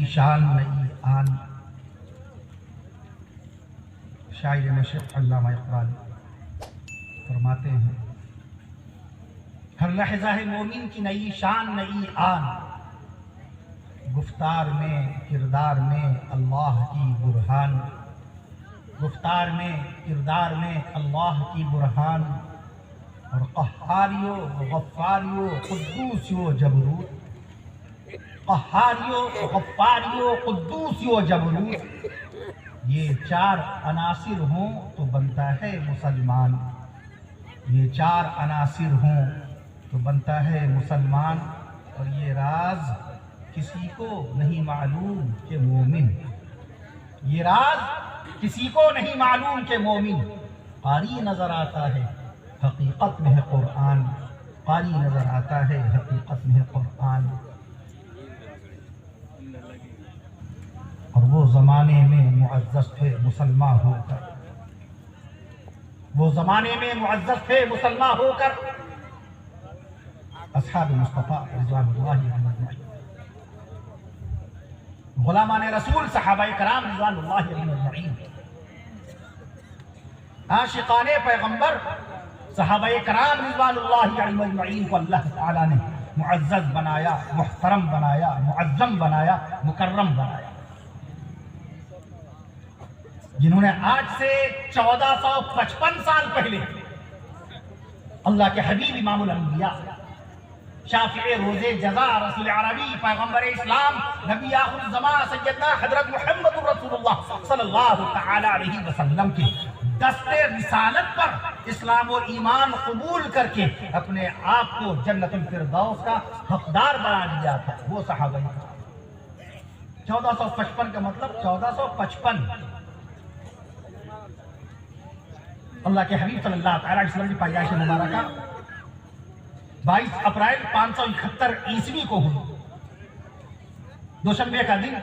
نئی شان نئی آن. شاعر مشرق علامہ اقبال فرماتے ہیں ہر لحظہ ہے مومن کی نئی شان نئی آن. گفتار میں کردار میں اللہ کی برہان. گفتار میں کردار میں اللہ کی برہان. اور قہاریو غفاریو قدوسیو جبروت. قہاریو غفاریو قدوسیو جبروت. یہ چار عناصر ہوں تو بنتا ہے مسلمان. یہ چار عناصر ہوں تو بنتا ہے مسلمان. اور یہ راز کسی کو نہیں معلوم کہ مومن. یہ راز کسی کو نہیں معلوم کہ مومن. قاری نظر آتا ہے حقیقت میں ہے قرآن. قاری نظر آتا ہے حقیقت میں ہے قرآن. اور وہ زمانے میں معزز تھے مسلمان ہو کر. وہ زمانے میں معزز تھے مسلمان ہو کر. اصحاب مصطفیٰ رضوان اللہ علیہم اجمعین. غلامان رسول صحابہ کرام رضوان اللہ علیہم اجمعین. عاشقان پیغمبر صحابہ کرام رضوان اللہ علیہم اجمعین کو اللہ تعالیٰ نے معزز بنایا، محترم بنایا، معظم بنایا، مکرم بنایا. جنہوں نے آج سے 1455 سال پہلے اللہ کے حبیب امام الانبیاء، شافع روز جزا، رسول عربی، پیغمبر اسلام، نبی آخر الزمان سیدنا حضرت محمد رسول اللہ صلی اللہ تعالی علیہ وسلم کے دست رسالت پر اسلام و ایمان قبول کر کے اپنے آپ کو جنت الفردوس کا حقدار بنا لیا تھا، وہ صحابہ. 1455 کا مطلب 1455. اللہ کے حبیب صلی اللہ تعالی علیہ وسلم کی پیدائش مبارکہ 22 اپریل 571 عیسوی کو ہوئی. دوشنبے کا دن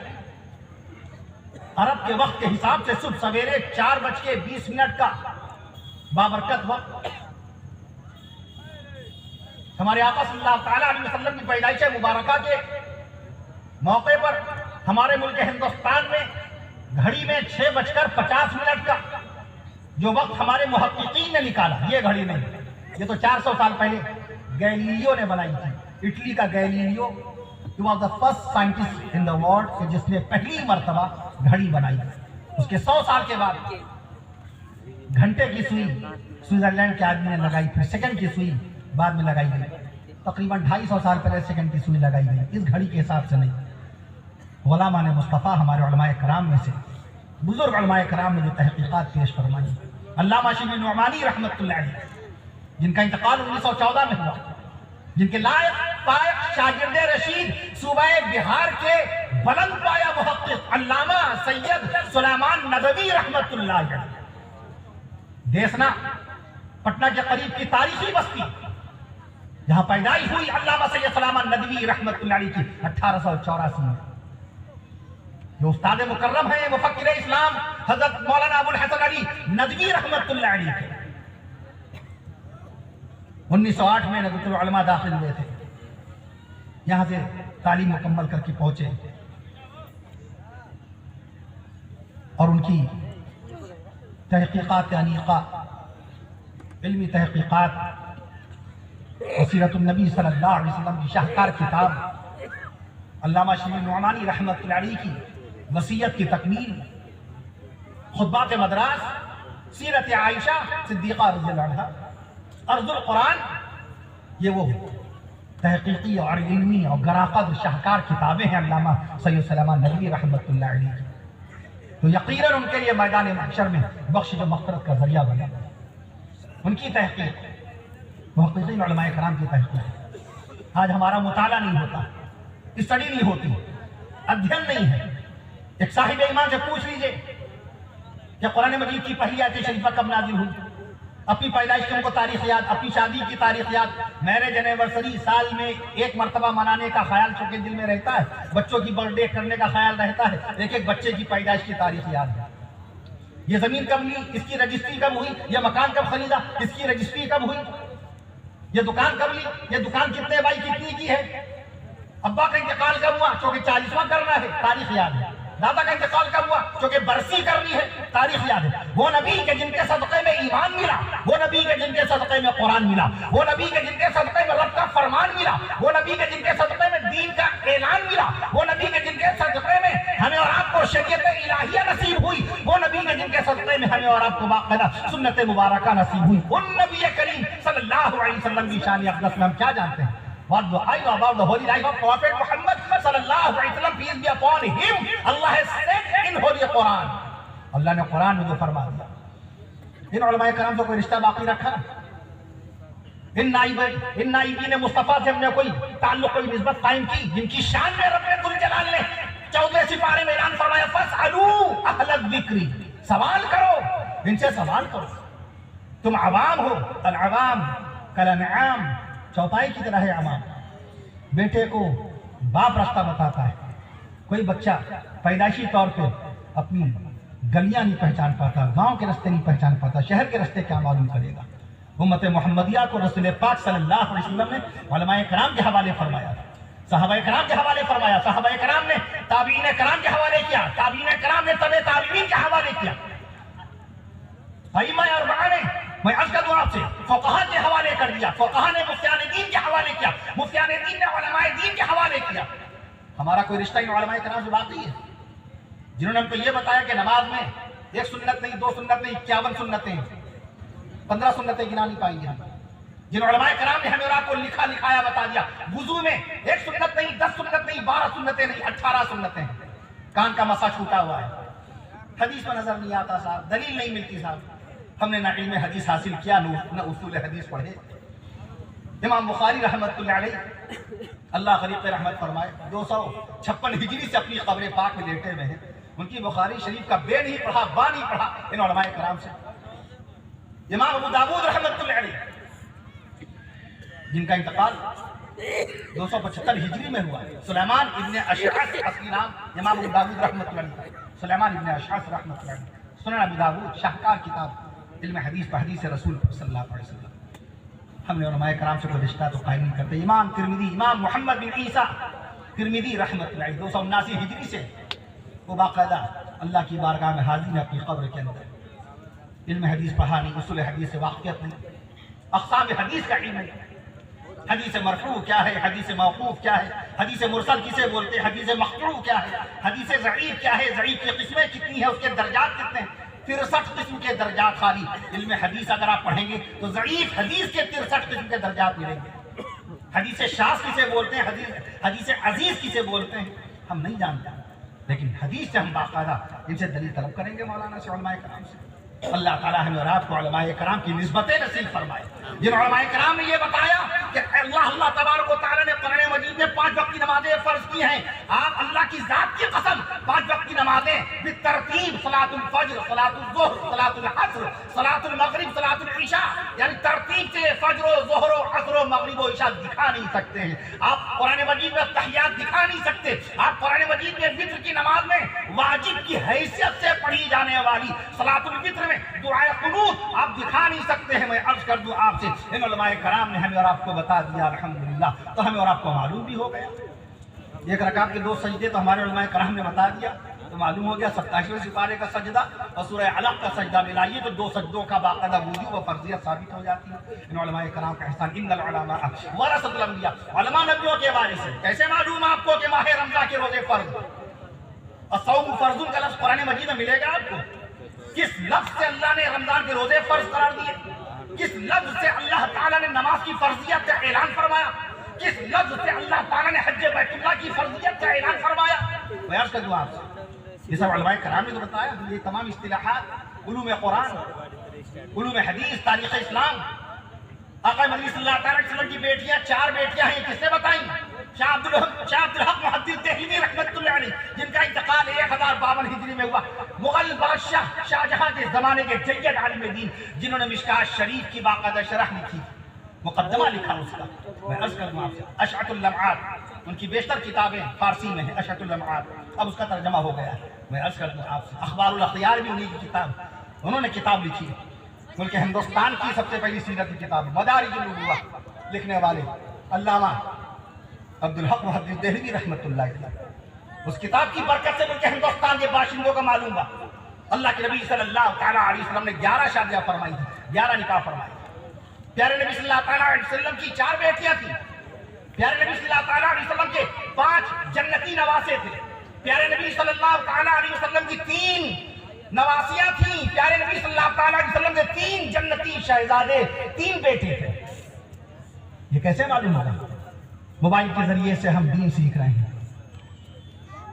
عرب کے وقت کے حساب سے صبح سویرے 4:20 کا بابرکت وقت. ہمارے آقا صلی اللہ تعالی علیہ وسلم کی پیدائش مبارکہ کے موقع پر ہمارے ملک ہندوستان میں گھڑی میں 6:50 کا جو وقت ہمارے محققین نے نکالا، یہ گھڑی نہیں، یہ تو 400 سال پہلے گیلیلیو نے بنائی تھی. اٹلی کا Galileo he was the first scientist in the world کہ جس نے پہلی مرتبہ گھڑی بنائی. اس کے 100 سال کے بعد گھنٹے کی سوئی سوئٹزرلینڈ کے آدمی نے لگائی. پھر سیکنڈ کی سوئی بعد میں لگائی گئی. تقریباً 250 سال پہلے سیکنڈ کی سوئی لگائی گئی. اس گھڑی کے حساب سے نہیں. غلامان مصطفیٰ ہمارے علماء کرام میں سے بزرگ علماء کرام نے جو تحقیقات پیش فرمائی، علامہ شبلی نعمانی رحمۃ اللہ علیہ، جن کا انتقال 1914 میں ہوا، جن کے لائق فائق شاگرد رشید صوبہ بہار کے بلند پایا محقق علامہ سید سلیمان ندوی رحمۃ اللہ علیہ، دیسنا پٹنہ کے قریب کی تاریخی بستی جہاں پیدائش ہوئی علامہ سید سلیمان ندوی رحمۃ اللہ علیہ کی 1884 میں. جو استاد مکرم ہیں مفکر اسلام حضرت مولانا ابو الحسن علی ندوی رحمۃ اللہ علیہ کے 1908 میں ندوۃ العلماء داخل ہوئے تھے. یہاں سے تعلیم مکمل کر کے پہنچے اور ان کی تحقیقات انیقہ، علمی تحقیقات اور سیرت النبی صلی اللہ علیہ وسلم کی شاہکار کتاب علامہ شبلی نعمانی رحمۃ اللہ علیہ کی وصیت کی تکمیل، خطبات مدراس، سیرت عائشہ صدیقہ رضی اللہ عنہا، ارض القرآن، یہ وہ تحقیقی اور علمی اور گراقد شاہکار کتابیں ہیں علامہ سید سلیمان ندوی رحمۃ اللہ علیہ کی. تو یقیناً ان کے لیے میدان محشر میں بخش و مغفرت کا ذریعہ بنا. ان کی تحقیق، محققین علماء کرام کی تحقیق. آج ہمارا مطالعہ نہیں ہوتا، اسٹڈی نہیں ہوتی، ادھین نہیں ہے. ایک صاحب ایمان سے پوچھ لیجئے کہ قرآن مجید کی پہلی آیت شریفہ کب نازل ہوئی، اپنی پیدائش کی ان کو تاریخ یاد، اپنی شادی کی تاریخ یاد، میرج اینیورسری سال میں ایک مرتبہ منانے کا خیال چونکہ دل میں رہتا ہے، بچوں کی برتھ ڈے کرنے کا خیال رہتا ہے، ایک ایک بچے کی پیدائش کی تاریخ یاد ہے. یہ زمین کب لی، اس کی رجسٹری کب ہوئی، یہ مکان کب خریدا، اس کی رجسٹری کب ہوئی، یہ دکان کب لی، یہ دکان کتنے بائی کتنی کی ہے، ابا کا انتقال کب ہوا؟ چونکہ 40واں کرنا ہے، تاریخ یاد ہے۔ دادا کا انتقال کب ہوا؟ چونکہ برسی کرنی ہے، تاریخ یاد ہے۔ وہ نبی کے جن کے صدقے میں ایمان ملا، وہ نبی کے جن کے صدقے میں قرآن ملا، وہ نبی کے جن کے صدقے میں رب کا فرمان ملا، وہ نبی کے جن کے صدقے میں دین کا اعلان ملا، وہ نبی کے جن کے صدقے میں ہمیں اور آپ کو شریعت الہیہ نصیب ہوئی، وہ نبی کے جن کے صدقے میں ہمیں اور آپ کو باقاعدہ سنت مبارکہ نصیب ہوئی، ان نبی کریم صلی اللہ علیہ وسلم کی شان اقدس میں ہم کیا جانتے ہیں؟ What do I know about the holy life of Prophet Muhammad sallallahu alaihi wasallam, peace be upon him? Allah has said in Holy Quran. اللہ نے قرآن میں جو فرما دیا، ان علماء کرام سے کوئی رشتہ باقی رکھا؟ ان نائبین مصطفیٰ سے ہم نے کوئی تعلق، کوئی نسبت قائم کی جن کی شان میں رب ذوالجلال نے 14 سپارے میں اعلان فرمایا فاسألوا اہل الذکر، سوال کرو، ان سے سوال کرو۔ تم عوام ہو، العوام کالانعام، چوپائی کی طرح ہے عوام۔ بیٹے کو باپ راستہ بتاتا ہے، کوئی بچہ پیدائشی طور پہ اپنی گلیاں نہیں پہچان پاتا، گاؤں کے رستے نہیں پہچان پاتا، شہر کے رستے کیا معلوم کرے گا؟ امت محمدیہ کو رسول پاک صلی اللہ علیہ وسلم نے علماء کرام کے حوالے فرمایا، صحابہ کرام کے حوالے فرمایا، صحابہ کرام نے تابعین کرام کے حوالے کیا، تابعین کرام نے تبع تابعین کے حوالے کیا، ائمہ اربعہ نے، میں عرض کر دوں آپ سے، فقہاء کے حوالے کر دیا، فقہاء نے مفتیان دین کے حوالے کیا، مفتیان دین نے علماء دین کے حوالے کیا۔ ہمارا کوئی رشتہ ان علماء کرام سے باقی ہے جنہوں نے ہم کو یہ بتایا کہ نماز میں ایک سنت نہیں، 2 سنت نہیں، 51 سنتیں، 15 سنتیں گنا نہیں پائیں گے ہم، جن علماء کرام نے ہمیں اور آپ کو لکھا لکھایا بتا دیا۔ وضو میں 1 سنت نہیں، 10 سنت نہیں، 12 سنتیں نہیں، 18 سنتیں ہیں۔ کان کا مسا چھوٹا ہوا ہے، حدیث میں نظر نہیں آتا صاحب، دلیل نہیں ملتی صاحب، ہم نے نہ علم حدیث حاصل کیا نہ اصول حدیث پڑھے۔ امام بخاری رحمت اللہ علیہ، اللہ غریب رحمت فرمائے، 256 ہجری سے اپنی قبر پاک میں لیٹے ہوئے ہیں، ان کی بخاری شریف کا بے نہیں پڑھا، با نہیں پڑھا ان علماء کرام سے۔ امام ابو داود رحمت اللہ علیہ، جن کا انتقال 275 ہجری میں ہوا ہے، سلیمان ابن اشعث اصلی نام امام ابو داود رحمت اللہ علیہ، سلیمان ابن اشعث رحمت اللہ علیہ، سنن ابو داود شاہکار کتاب علم حدیث پر حدیث رسول صلی اللہ علیہ وسلم۔ ہم نے علماء کرام سے کوئی رشتہ تو قائم نہیں کرتے۔ امام ترمذی، امام محمد بن عیسیٰ ترمذی رحمت اللہ علیہ 279 ہجری سے وہ باقاعدہ اللہ کی بارگاہ میں حاضر ہے اپنی قبر کے اندر، علم حدیث پڑھا نہیں، اصول حدیث سے واقفیت نہیں، اقسام حدیث کا علم نہیں، حدیث مرفوع کیا ہے، حدیث موقوف کیا ہے، حدیث مرسل کسے بولتے ہیں، حدیث مقطوع کیا ہے، حدیث ضعیف کیا ہے، ضعیف کی قسمیں کتنی ہیں، اس کے درجات کتنے ہیں، 63 قسم کے درجات خالی علم حدیث اگر آپ پڑھیں گے تو ضعیف حدیث کے 63 قسم کے درجات ملیں گے۔ حدیث شاذ کسے بولتے ہیں، حدیث عزیز کسے بولتے ہیں، ہم نہیں جانتے، لیکن حدیث سے ہم باقاعدہ ان سے دلیل طلب کریں گے مولانا سے، علماء کرام سے۔ اللہ تعالیٰ ہمیں اور آپ کو علماء کرام کی نسبتیں نصیب فرمائے، جن علماء کرام نے یہ بتایا کہ اللہ تبارک و تعالیٰ نے قرآن مجید میں 5 وقت کی نمازیں فرض کی ہیں۔ آپ اللہ کی ذات کی قسم 5 وقت کی نمازیں بالترتیب، صلاۃ الفجر، صلاۃ الظہر، صلاۃ العصر، صلاۃ المغرب، صلاۃ العشاء، یعنی ترتیب سے فجر و ظہر و عصر و مغرب و عشاء دکھا نہیں سکتے ہیں۔ آپ قرآن مجید میں تحیات دکھا نہیں سکتے، آپ قرآن مجید میں وتر کی نماز میں واجب کی حیثیت سے پڑھی جانے والی صلاۃ الوتر میں دعائے قنوت آپ دکھا نہیں سکتے ہیں۔ میں عرض کر دوں آپ سے، ان علماء کرام نے ہمیں اور آپ کو بتا دیا الحمدللہ، تو ہمیں اور آپ کو معلوم بھی ہو گیا۔ 1 رکعت کے 2 سجدے تو ہمارے علماء کرام نے بتا دیا، تو معلوم ہو گیا 27ویں سپارے کا سجدہ اور سورہ علق کا سجدہ ملائیے تو 2 سجدوں کا باقاعدہ وجوب و فرضیت ثابت ہو جاتی ہے۔ ان علماء کرام کا احسان، ان العلماء ورثۃ الانبیاء، علماء نبیوں کے وارث ہیں۔ کیسے معلوم آپ کو کہ ماہ رمضان کے روزے فرض، الصوم فرض کا لفظ قرآن مجید میں ملے گا آپ کو؟ کس لفظ سے اللہ نے رمضان کے روزے فرض قرار دیے؟ کس لفظ سے اللہ تعالیٰ نے نماز کی فرضیت کا اعلان فرمایا؟ کس لفظ سے اللہ تعالیٰ نے حج بیت اللہ کی فرضیت کا اعلان فرمایا؟ میں عرض کر دوں آپ سے، یہ سب علماء کرام نے تو بتایا، یہ تمام اصطلاحات علوم قرآن، علوم حدیث، تاریخ اسلام، آقا مدنی صلی اللہ علیہ وسلم کی بیٹیاں 4 بیٹیاں ہیں، کس نے بتائیں؟ شاہ عبدالحق محدث دہلوی رحمت اللہ علیہ، جن کا انتقال 1052 ہجری میں ہوا، مغل بادشاہ شاہ جہاں کے زمانے کے جید عالم دین، جنہوں نے مشکات شریف کی باقاعدہ شرح لکھی، مقدمہ لکھا اس کا۔ میں عرض کروں آپ سے، اشعۃ اللمعات، ان کی بیشتر کتابیں فارسی میں ہیں، اشعۃ اللمعات، اب اس کا ترجمہ ہو گیا ہے۔ میں عرض کروں آپ سے، اخبار الاخیار بھی انہی کی کتاب، انہوں نے کتاب لکھی، ملک ہندوستان کی سب سے پہلی سیرت کی کتاب، مدارج النبوہ، لکھنے والے علامہ عبدالحق محدث دہلوی رحمۃ اللہ علیہ، اس کتاب کی برکت سے ملک ہندوستان کے باشندوں کا معلوم ہوا اللہ کے نبی صلی اللہ تعالیٰ علیہ وسلم نے 11 شادیاں فرمائی تھی، 11 نکاح فرمائے۔ پیارے نبی صلی اللہ تعالیٰ علیہ وسلم کی 4 بیٹیاں تھیں، پیارے نبی صلی اللہ تعالیٰ علیہ وسلم کے 5 جنتی نواسے تھے، پیارے نبی صلی اللہ تعالیٰ علیہ وسلم کی 3 نواسیاں تھیں، پیارے نبی صلی اللہ تعالیٰ علیہ وسلم کے 3 جنتی شہزادے، 3 بیٹے تھے۔ یہ کیسے معلوم ہوگا؟ موبائل کے ذریعے سے ہم دین سیکھ رہے ہیں،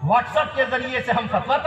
واٹس ایپ کے ذریعے سے ہم فتویٰ